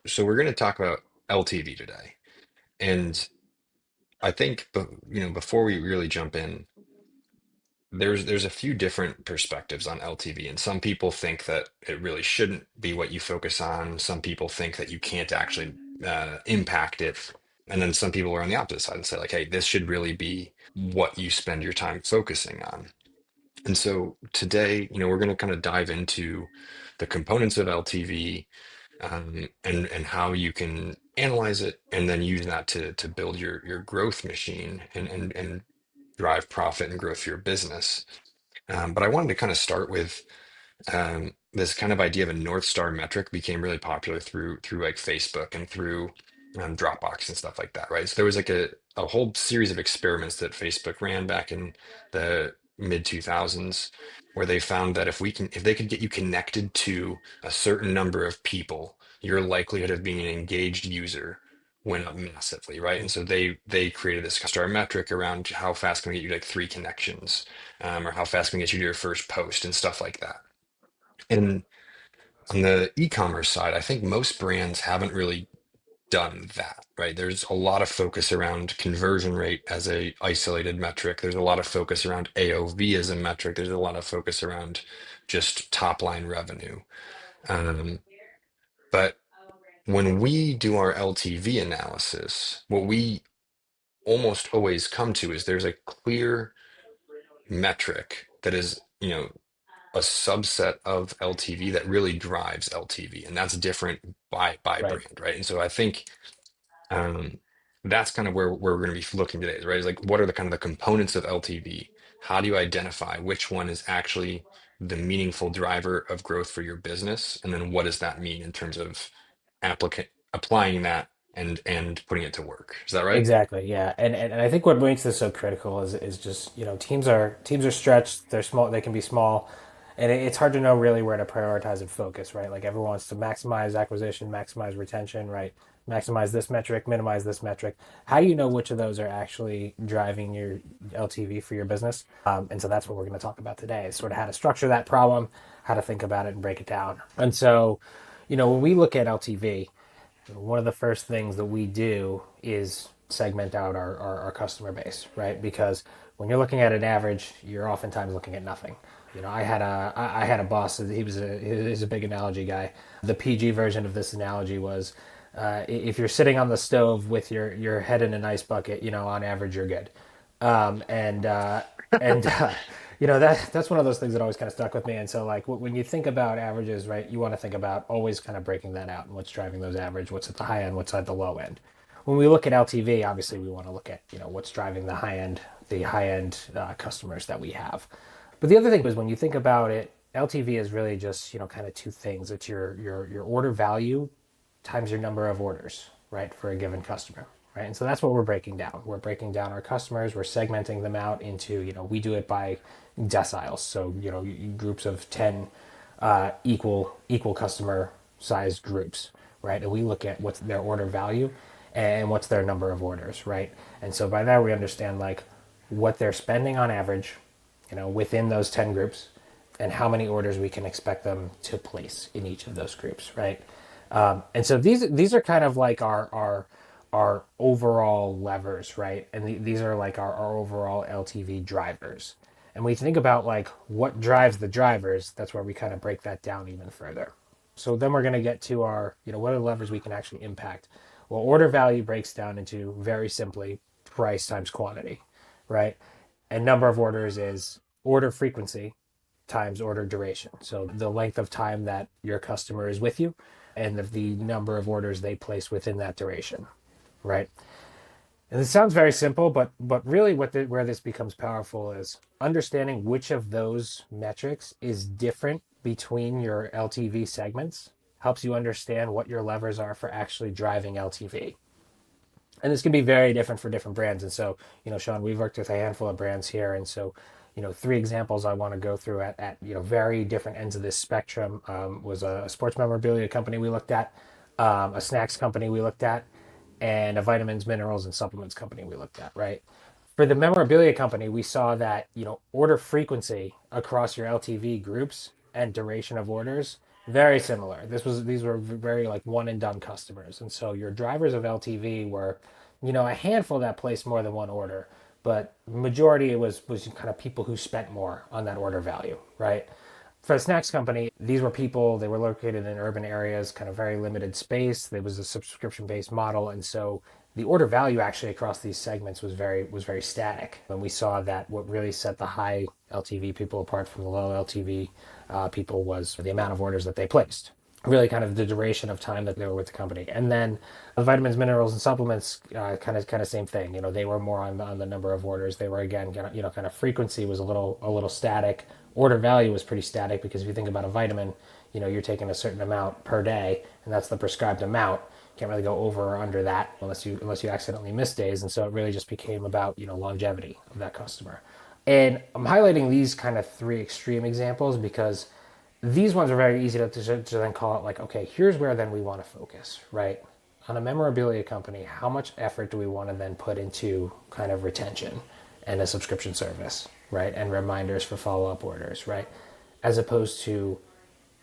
So we're going to talk about LTV today. And I think, before we really jump in, there's a few different perspectives on LTV, and some people think that it really shouldn't be what you focus on. Some people think that you can't actually impact it, and then some people are on the opposite side and say like, hey, this should really be what you spend your time focusing on. And so today, we're going to kind of dive into the components of LTV, and how you can analyze it and then use that to build your growth machine and drive profit and growth for your business. But I wanted to kind of start with this kind of idea of a North Star metric became really popular through like Facebook and through Dropbox and stuff like that, right? So there was like a whole series of experiments that Facebook ran back in the mid 2000s, where they found that if they could get you connected to a certain number of people, your likelihood of being an engaged user went up massively, right? And so they created this star metric around how fast can we get you like three connections, or how fast can we get you to your first post and stuff like that. And on the e-commerce side, I think most brands haven't really done that, right? There's a lot of focus around conversion rate as a isolated metric. There's a lot of focus around AOV as a metric. There's a lot of focus around just top line revenue. Um, but when we do our LTV analysis, what we almost always come to is there's a clear metric that is, a subset of LTV that really drives LTV, and that's different by Right. brand, right? And so I think um, that's kind of where we're going to be looking today, right? Is like what are the kind of the components of LTV? How do you identify which one is actually the meaningful driver of growth for your business, and then what does that mean in terms of applying that and putting it to work? Is that right? Exactly. Yeah. And I think what makes this so critical is just, teams are stretched, they're small, they can be small, and it's hard to know really where to prioritize and focus, right? Like everyone wants to maximize acquisition, maximize retention, right? Maximize this metric, minimize this metric. How do you know which of those are actually driving your LTV for your business? And so that's what we're going to talk about today, is sort of how to structure that problem, how to think about it and break it down. And so, when we look at LTV, one of the first things that we do is segment out our customer base, right? Because when you're looking at an average, you're oftentimes looking at nothing. I had a boss. He's a big analogy guy. The PG version of this analogy was, if you're sitting on the stove with your head in an ice bucket, on average you're good. Um, and uh, and that's one of those things that always kind of stuck with me. And so like when you think about averages, right, you want to think about always kind of breaking that out and what's driving those average, what's at the high end, what's at the low end. When we look at LTV, obviously we want to look at what's driving the high end customers that we have. But the other thing is when you think about it, LTV is really just kind of two things. It's your order value times your number of orders, right, for a given customer, right? And so that's what we're breaking down. We're breaking down our customers. We're segmenting them out into, we do it by deciles. So, groups of 10 equal customer sized groups, right? And we look at what's their order value and what's their number of orders, right? And so by that we understand like what they're spending on average, within those 10 groups and how many orders we can expect them to place in each of those groups, right? And so these are kind of like our overall levers, right? And these are like our overall LTV drivers. And we think about like what drives the drivers. That's where we kind of break that down even further. So then we're going to get to our, what are the levers we can actually impact? Well, order value breaks down into very simply price times quantity, right? And number of orders is order frequency times order duration. So the length of time that your customer is with you and the number of orders they place within that duration, right? And this sounds very simple, but really where this becomes powerful is understanding which of those metrics is different between your LTV segments helps you understand what your levers are for actually driving LTV. And this can be very different for different brands. And so, Sean, we've worked with a handful of brands here. And so, three examples I want to go through at very different ends of this spectrum was a sports memorabilia company we looked at, a snacks company we looked at, and a vitamins, minerals, and supplements company we looked at, right? For the memorabilia company, we saw that, order frequency across your LTV groups and duration of orders Very similar. These were very like one and done customers, and so your drivers of LTV were, a handful that placed more than one order, but majority it was kind of people who spent more on that order value, right? For the snacks company, these were people, they were located in urban areas, kind of very limited space. There was a subscription based model. And so the order value actually across these segments was very static. And we saw that what really set the high LTV people apart from the low LTV people was the amount of orders that they placed, really kind of the duration of time that they were with the company. And then the vitamins, minerals, and supplements, kind of same thing. They were more on the number of orders. They were again, kind of frequency was a little static. Order value was pretty static because if you think about a vitamin, you're taking a certain amount per day, and that's the prescribed amount. Can't really go over or under that unless you accidentally miss days. And so it really just became about longevity of that customer. And I'm highlighting these kind of three extreme examples because these ones are very easy to then call it like, okay, here's where then we want to focus, right? On a memorabilia company, how much effort do we want to then put into kind of retention and a subscription service, right? And reminders for follow up orders, right? As opposed to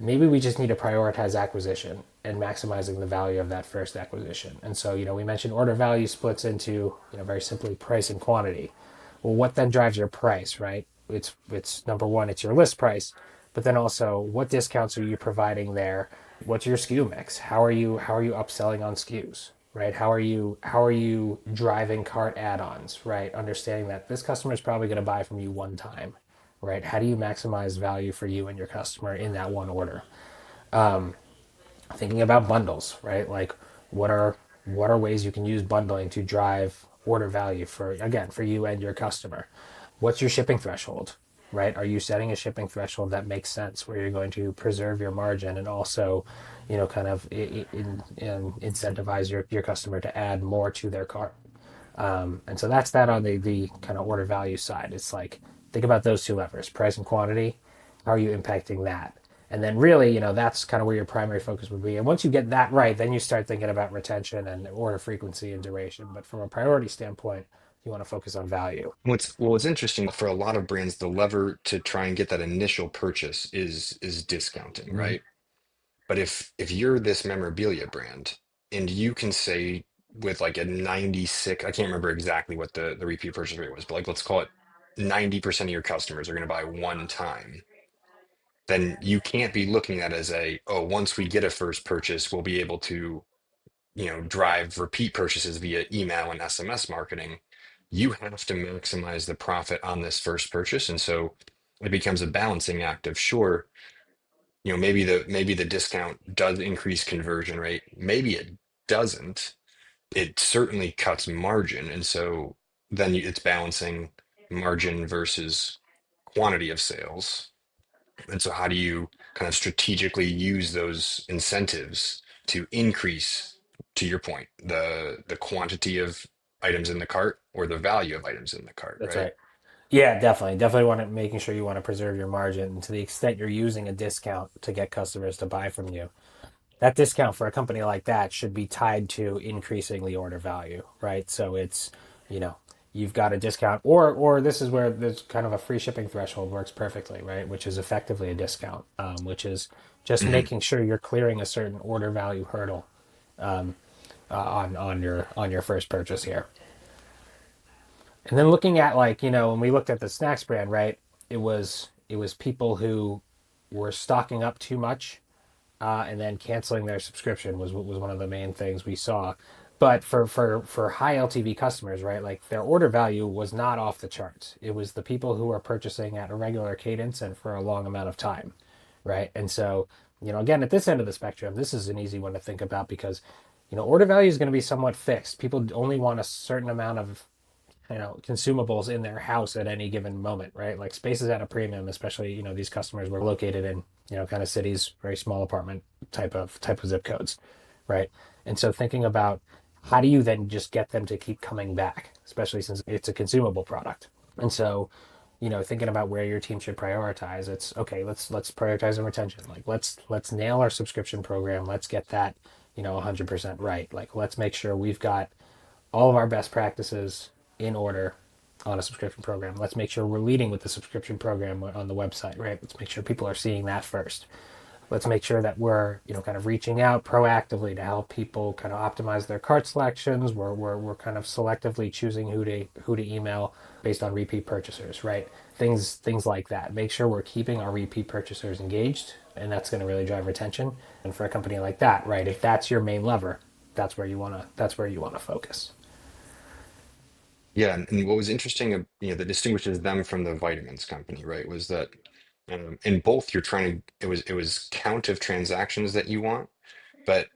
maybe we just need to prioritize acquisition and maximizing the value of that first acquisition. And so, we mentioned order value splits into, very simply price and quantity. Well, what then drives your price, right? It's number one, it's your list price, but then also what discounts are you providing there? What's your SKU mix? How are you upselling on SKUs? Right? How are you driving cart add-ons, right? Understanding that this customer is probably going to buy from you one time, right? How do you maximize value for you and your customer in that one order? Thinking about bundles, right? Like what are ways you can use bundling to drive order value for you and your customer? What's your shipping threshold, right? Are you setting a shipping threshold that makes sense where you're going to preserve your margin and also, kind of incentivize your customer to add more to their cart? And so that's that on the kind of order value side. It's like, think about those two levers, price and quantity. How are you impacting that? And then really, that's kind of where your primary focus would be. And once you get that right, then you start thinking about retention and order frequency and duration. But from a priority standpoint, you want to focus on value. What's interesting for a lot of brands, the lever to try and get that initial purchase is discounting, Mhm. right? But if you're this memorabilia brand and you can say with like a 96, I can't remember exactly what the repeat purchase rate was, but like let's call it 90% of your customers are going to buy one time, then you can't be looking at it as oh, once we get a first purchase, we'll be able to, drive repeat purchases via email and SMS marketing. You have to maximize the profit on this first purchase. And so it becomes a balancing act of sure, maybe the discount does increase conversion rate. Maybe it doesn't. It certainly cuts margin. And so then it's balancing margin versus quantity of sales. And so how do you kind of strategically use those incentives to increase, to your point, the quantity of items in the cart or the value of items in the cart, That's right? right. Yeah, definitely. Definitely want to making sure you want to preserve your margin. And to the extent you're using a discount to get customers to buy from you, that discount for a company like that should be tied to increasing the order value, right? So it's, you know, you've got a discount, or this is where there's kind of a free shipping threshold works perfectly, right? Which is effectively a discount, which is just Hmm. making sure you're clearing a certain order value hurdle on your first purchase here. And then looking at like, when we looked at the snacks brand, right? It was people who were stocking up too much and then canceling their subscription was one of the main things we saw. But for high LTV customers, right, like their order value was not off the charts. It was the people who are purchasing at a regular cadence and for a long amount of time, right? And so, again, at this end of the spectrum, this is an easy one to think about because, order value is going to be somewhat fixed. People only want a certain amount of consumables in their house at any given moment, right? Like space is at a premium, especially these customers were located in kind of cities, very small apartment type of zip codes, right? And so thinking about how do you then just get them to keep coming back, especially since it's a consumable product. And so thinking about where your team should prioritize, it's okay, let's prioritize on retention. Like let's nail our subscription program, let's get that 100% right. Like let's make sure we've got all of our best practices in order on a subscription program. Let's make sure we're leading with the subscription program on the website, right? Let's make sure people are seeing that first. let's make sure that we're, kind of reaching out proactively to help people kind of optimize their cart selections. We're kind of selectively choosing who to email based on repeat purchasers, right? Things like that. Make sure we're keeping our repeat purchasers engaged, and that's going to really drive retention. And for a company like that, right, if that's your main lever, that's where you want to focus. Yeah, and what was interesting, that distinguishes them from the vitamins company, right, was that in both you're trying to, it was count of transactions that you want, but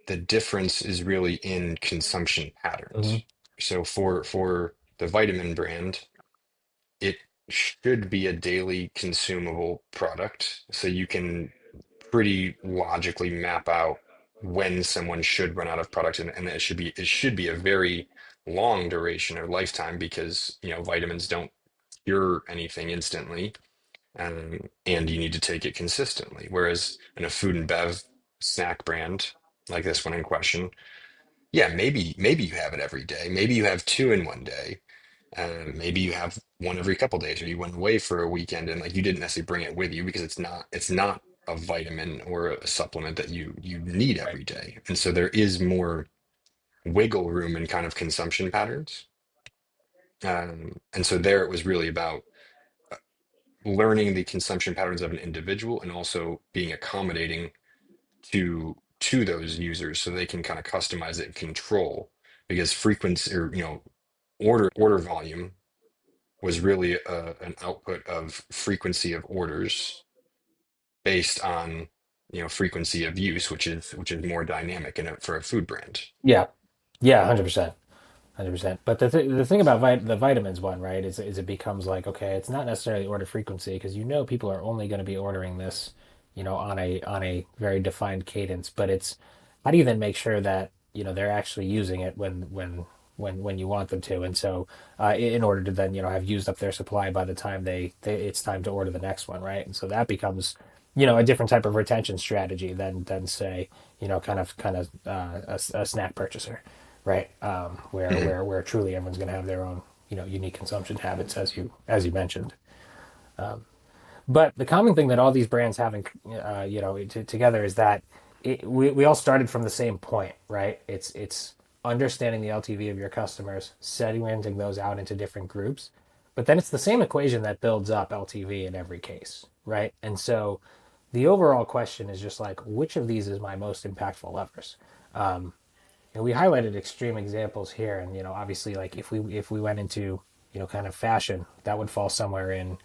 the difference is really in consumption Hmm. patterns. So for the vitamin brand, it should be a daily consumable product, so you can pretty logically map out when someone should run out of product, and it should be a very long duration or lifetime because vitamins don't cure anything instantly, and you need to take it consistently. Whereas in a food and bev snack brand like this one in question, yeah, maybe you have it every day. Maybe you have two in one day. Maybe you have one every couple days, or you went away for a weekend and like you didn't necessarily bring it with you because it's not a vitamin or a supplement that you need Right. every day. And so there is more wiggle room in kind of consumption patterns. And so there it was really about learning the consumption patterns of an individual and also being accommodating to those users so they can kind of customize it and control, because frequency, or order volume was really an output of frequency of orders based on frequency of use, which is more dynamic for a food brand. Yeah. Yeah, 100%. 100%. But the thing about the vitamins one, right, is it becomes like, okay, it's not necessarily order frequency because people are only going to be ordering this, on a very defined cadence. But it's how do you then make sure that they're actually using it when you want them to, and so in order to then have used up their supply by the time it's time to order the next one, right? And so that becomes a different type of retention strategy than say kind of a snack purchaser, right? Where Mhm. where where truly everyone's going to have their own unique consumption habits, as you mentioned. But the common thing that all these brands have together is that we all started from the same point, right? It's understanding the LTV of your customers, segmenting those out into different groups, but then it's the same equation that builds up LTV in every case, right? And so the overall question is just like, which of these is my most impactful levers? And we highlighted extreme examples here, and obviously, like if we went into kind of fashion, that would fall somewhere in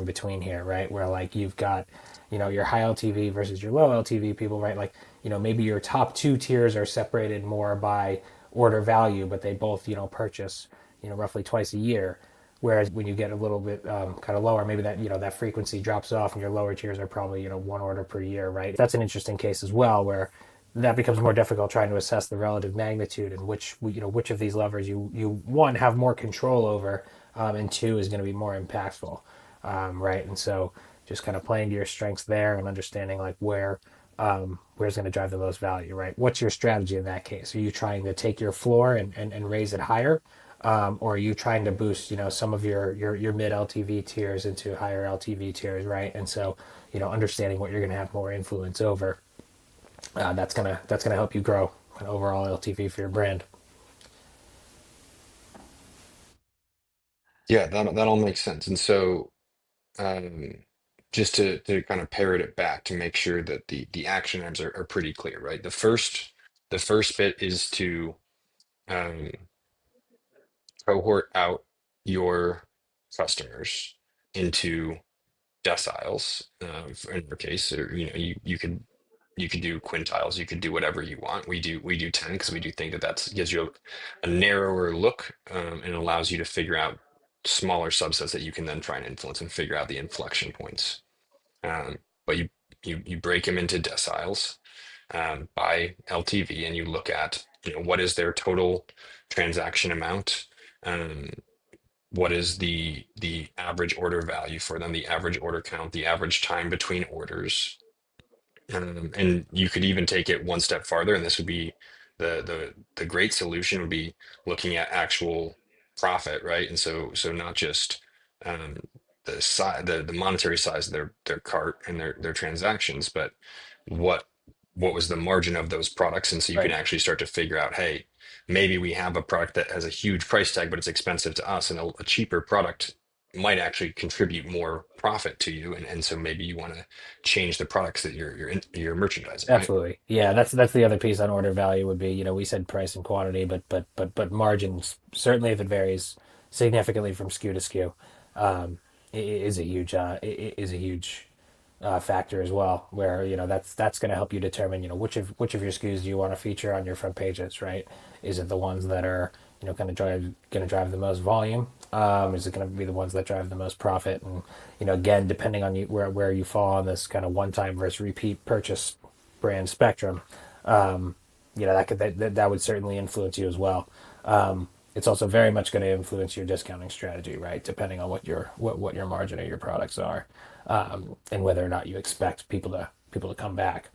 between here, right? Where like you've got your high LTV versus your low LTV people, right? Like maybe your top two tiers are separated more by order value, but they both purchase roughly twice a year. Whereas when you get a little bit kind of lower, maybe that frequency drops off, and your lower tiers are probably one order per year, right? That's an interesting case as well, where that becomes more difficult trying to assess the relative magnitude and which of these levers you one have more control over, and two is going to be more impactful, right? And so just kind of playing to your strengths there and understanding like where's going to drive the most value, right? What's your strategy in that case? Are you trying to take your floor and raise it higher? Or are you trying to boost, some of your mid LTV tiers into higher LTV tiers, right? And so, understanding what you're going to have more influence over, that's gonna help you grow an overall LTV for your brand. Yeah, that all makes sense. And so, um, just to kind of parrot it back to make sure that the action items are pretty clear, right? The first bit is to um, cohort out your customers into deciles. In our case, or you could do quintiles, you could do whatever you want. We do 10 because we do think that that gives you a narrower look, and allows you to figure out smaller subsets that you can then try and influence and figure out the inflection points. But you break them into deciles by LTV, and you look at what is their total transaction amount. Um, what is the average order value for them, the average order count, the average time between orders. And you could even take it one step farther, and this would be the great solution would be looking at actual profit, right? And so not just the monetary size of their cart and their transactions, but what what was the margin of those products, and so you can Right. actually start to figure out, hey, maybe we have a product that has a huge price tag, but it's expensive to us, and a cheaper product might actually contribute more profit to you, and so maybe you want to change the products that you're merchandising, right? Absolutely. Yeah, that's the other piece on order value would be, we said price and quantity, but margins, certainly if it varies significantly from SKU to SKU, is a huge is a huge factor as well, where that's going to help you determine which of your SKUs do you want to feature on your front pages, right? Is it the ones that are going to drive the most volume? Is it going to be the ones that drive the most profit? And again, depending on where you fall on this kind of one time versus repeat purchase brand spectrum, that would certainly influence you as well. It's also very much going to influence your discounting strategy, right? Depending on what your margin of your products are, and whether or not you expect people to come back.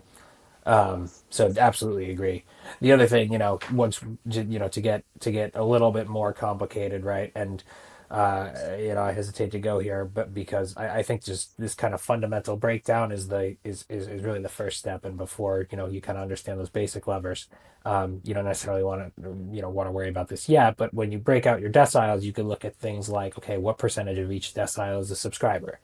So absolutely agree. The other thing, once to get a little bit more complicated, right? And I hesitate to go here, but because I think just this kind of fundamental breakdown is really the first step, and before you kind of understand those basic levers, you don't necessarily want to worry about this yet. But when you break out your deciles, you can look at things like, okay, what percentage of each decile is a subscriber,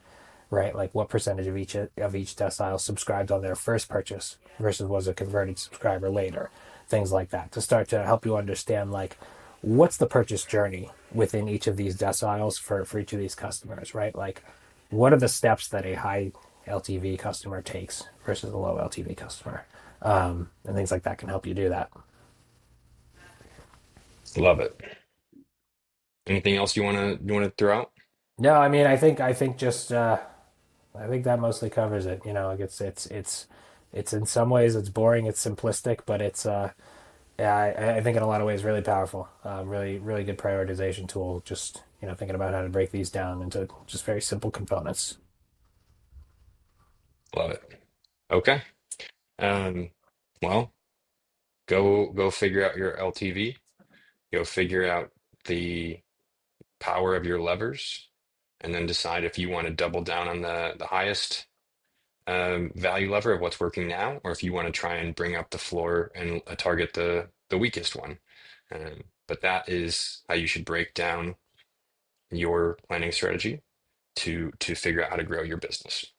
right? Like what percentage of each decile subscribed on their first purchase versus was a converted subscriber later, things like that, to start to help you understand like what's the purchase journey within each of these deciles for each of these customers, right? Like what are the steps that a high LTV customer takes versus a low LTV customer, and things like that can help you do that. Love it. Anything else you want to throw out? No, I mean, I think just I think that mostly covers it. Like it's in some ways it's boring, it's simplistic, but it's yeah, I think in a lot of ways really powerful. Really really good prioritization tool. Just thinking about how to break these down into just very simple components. Love it. Okay. Um, well, go figure out your LTV. Go figure out the power of your levers, and then decide if you want to double down on the highest value lever of what's working now, or if you want to try and bring up the floor and target the weakest one. But that is how you should break down your planning strategy to figure out how to grow your business.